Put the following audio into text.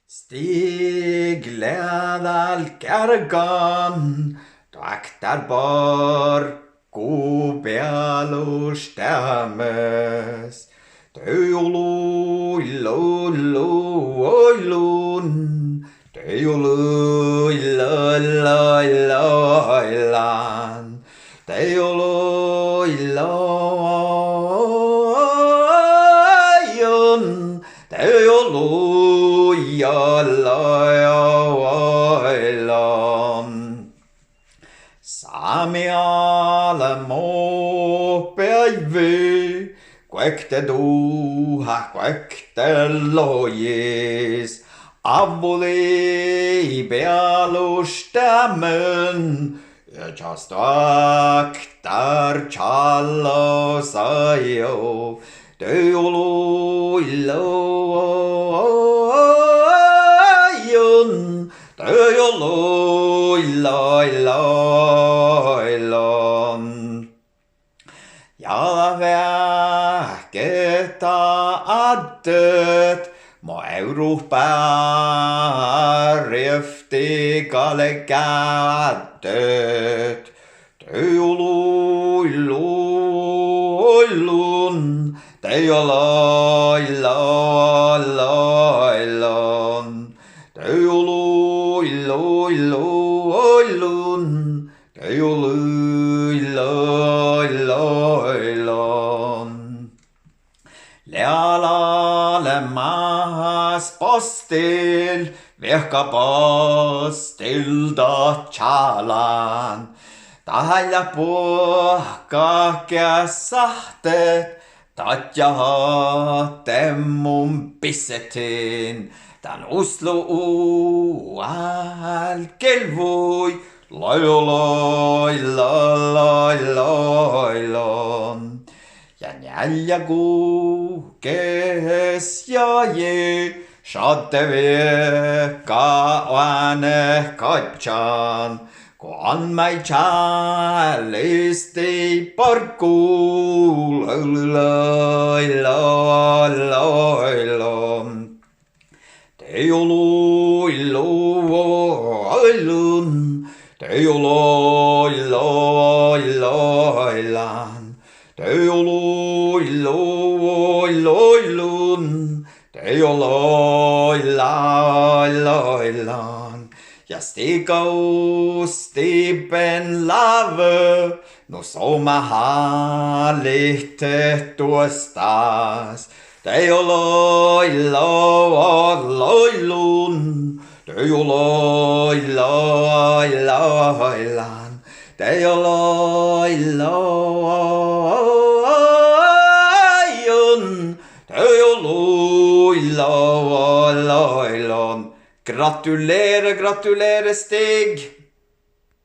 Stig gleðal kjargan, draktar bar kubelu stemmes. Teulu ilulu oilun, teulu ilailan, teulu ilayon, teulu ilailan. Saamialle päivä, Quekte duha, quekte lois, avuli pealustammen, ja just aktar challo saio, teulu iloion, teulu iloilon. Ja vähketa addet, må Euroopa-riftigalle käddet. Teuluilun, teolailailon. Teuluilun, teolailailon. Lealalle maas postil, vehka postilda chalan. Tahalla puhka käsahtet, tatja mun pissetin. Tän uslu ual kelvui, lailon. Ja nälja kuukes ja je, saatte veka ääne katsan. Kun mai chalisti parkku, lailon. Teuluilun, teuluilailan. Teuluilun, teolailan. Ja stipen lave, no soma hallitte tuostas. Teolailailun, teolailan, teolailailun, teolailailun. Gratulerer, gratulerer Stig!